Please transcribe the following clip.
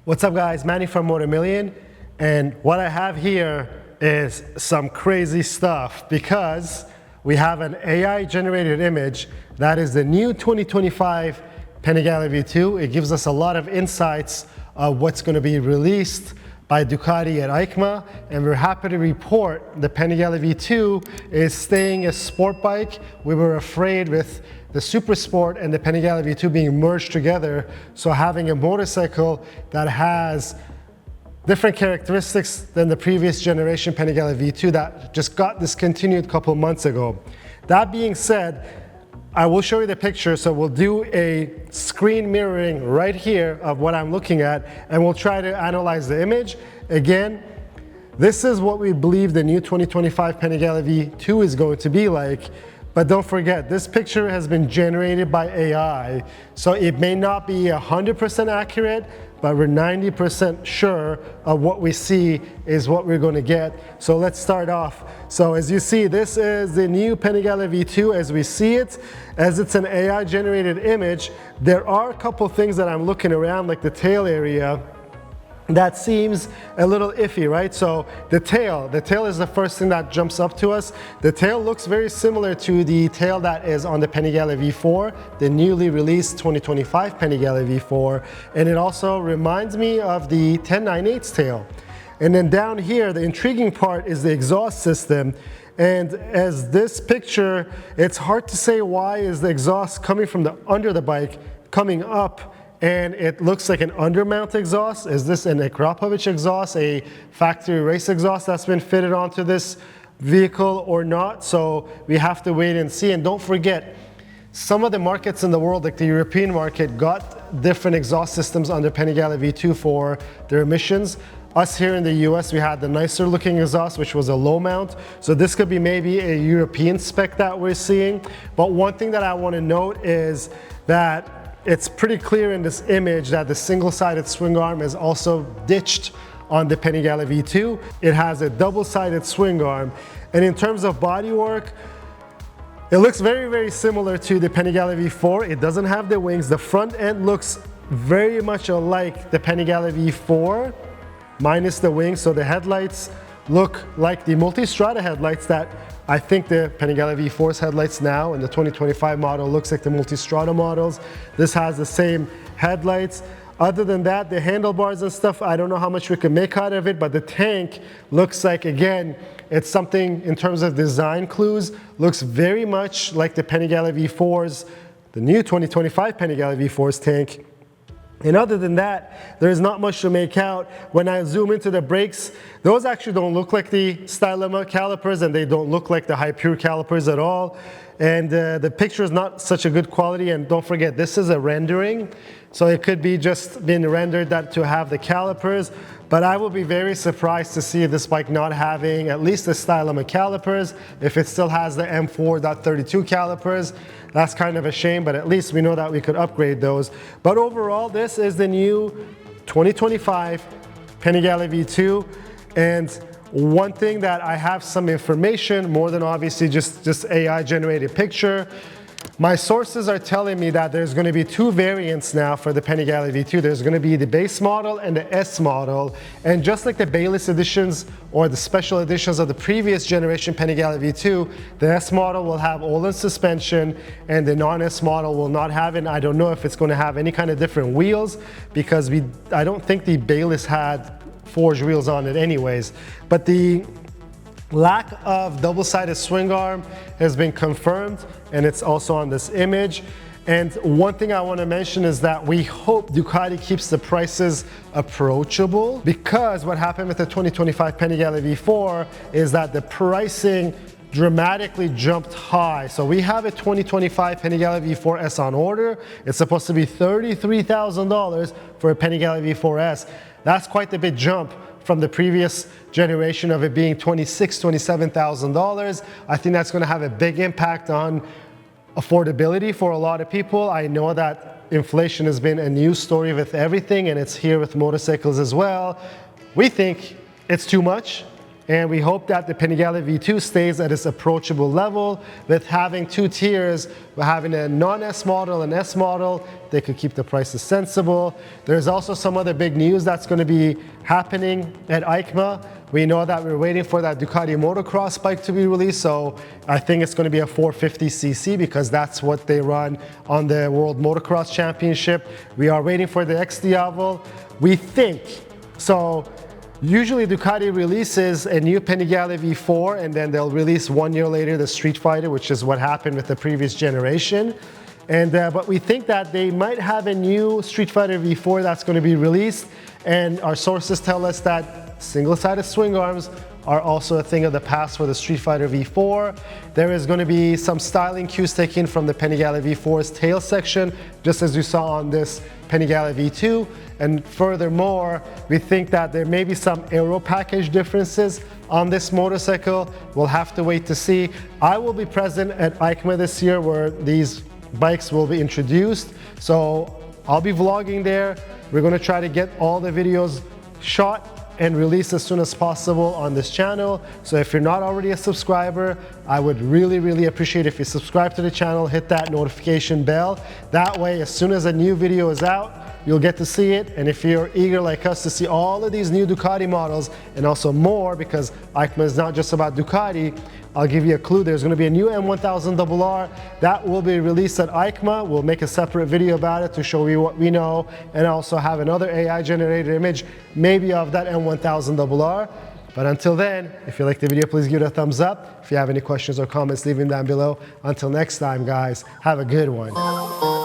What's up guys, Manny from Motomillion, and what I have here is some crazy stuff because we have an AI generated image that is the new 2025 Panigale V2. It gives us a lot of insights of what's going to be released by Ducati at EICMA, and we're happy to report the Panigale V2 is staying a sport bike. We were afraid with the Super Sport and the Panigale V2 being merged together, so having a motorcycle that has different characteristics than the previous generation Panigale V2 that just got discontinued a couple months ago. That being said, I will show you the picture, so we'll do a screen mirroring right here of what I'm looking at, and we'll try to analyze the image. Again, this is what we believe the new 2025 Panigale V2 is going to be like, but don't forget, this picture has been generated by AI, so it may not be 100% accurate, but we're 90% sure of what we see is what we're going to get. So let's start off. So as you see, this is the new Panigale V2 as we see it. As it's an AI generated image, there are a couple things that I'm looking around, like the tail area, that seems a little iffy, right? So the tail is the first thing that jumps up to us. The tail looks very similar to the tail that is on the Panigale V4, the newly released 2025 Panigale V4, and it also reminds me of the 1098's tail. And then down here, the intriguing part is the exhaust system. And as this picture, it's hard to say why is the exhaust coming from under the bike, coming up, and it looks like an undermount exhaust. Is this an Akrapovic exhaust, a factory race exhaust that's been fitted onto this vehicle or not? So we have to wait and see. And don't forget, some of the markets in the world, like the European market, got different exhaust systems under Panigale V2 for their emissions. Us here in the US, we had the nicer looking exhaust, which was a low mount. So this could be maybe a European spec that we're seeing. But one thing that I want to note is that it's pretty clear in this image that the single-sided swing arm is also ditched on the Panigale V2. It has a double-sided swing arm. And in terms of bodywork, it looks very, very similar to the Panigale V4. It doesn't have the wings. The front end looks very much alike the Panigale V4, minus the wings. So the headlights look like the multi-strata headlights that I think the Panigale V4's headlights now and the 2025 model looks like the multi-strata models. This has the same headlights. Other than that, the handlebars and stuff, I don't know how much we can make out of it, but the tank looks like, again, it's something in terms of design clues, looks very much like the Panigale V4's, the new 2025 Panigale V4's tank. And other than that, there's not much to make out. When I zoom into the brakes, those actually don't look like the Stylema calipers, and they don't look like the high pure calipers at all. And the picture is not such a good quality, and don't forget, this is a rendering. So it could be just been rendered that to have the calipers, but I will be very surprised to see this bike not having at least the Stylema calipers. If it still has the M4.32 calipers, that's kind of a shame, but at least we know that we could upgrade those. But overall, this is the new 2025 Panigale V2. And one thing that I have some information, more than obviously just AI generated picture, my sources are telling me that there's going to be two variants now for the Panigale V2. There's going to be the base model and the S model. And just like the Bayless editions or the special editions of the previous generation Panigale V2, the S model will have all-in suspension and the non-S model will not have it. I don't know if it's going to have any kind of different wheels because I don't think the Bayless had forged wheels on it anyways. But the lack of double-sided swing arm has been confirmed, and it's also on this image. And one thing I want to mention is that we hope Ducati keeps the prices approachable, because what happened with the 2025 Panigale V4 is that the pricing dramatically jumped high. So we have a 2025 Panigale V4S on order. It's supposed to be $33,000 for a Panigale V4S. That's quite a big jump from the previous generation of it being $26,000, $27,000. I think that's going to have a big impact on affordability for a lot of people. I know that inflation has been a news story with everything, and it's here with motorcycles as well. We think it's too much, And we hope that the Panigale V2 stays at its approachable level with having 2 tiers. We're having a non-S model and S model. They could keep the prices sensible. There's also some other big news that's going to be happening at EICMA. We know that we're waiting for that Ducati motocross bike to be released, so I think it's going to be a 450cc because that's what they run on the World Motocross Championship. We are waiting for the X Diavolo. We think, so usually Ducati releases a new Panigale V4 and then they'll release 1 year later the Street Fighter, which is what happened with the previous generation. But we think that they might have a new Street Fighter V4 that's going to be released, and our sources tell us that single-sided swing arms are also a thing of the past for the Street Fighter V4. There is going to be some styling cues taken from the Panigale V4's tail section, just as you saw on this Panigale V2. And furthermore, we think that there may be some aero package differences on this motorcycle. We'll have to wait to see. I will be present at EICMA this year where these bikes will be introduced. So I'll be vlogging there. We're going to try to get all the videos shot and released as soon as possible on this channel. So if you're not already a subscriber, I would really appreciate if you subscribe to the channel, hit that notification bell. That way, as soon as a new video is out, you'll get to see it. And if you're eager like us to see all of these new Ducati models and also more, because EICMA is not just about Ducati, I'll give you a clue. There's going to be a new M1000RR that will be released at EICMA. We'll make a separate video about it to show you what we know, and also have another AI generated image maybe of that M1000RR. But until then, if you like the video, please give it a thumbs up. If you have any questions or comments, leave them down below. Until next time, guys, have a good one.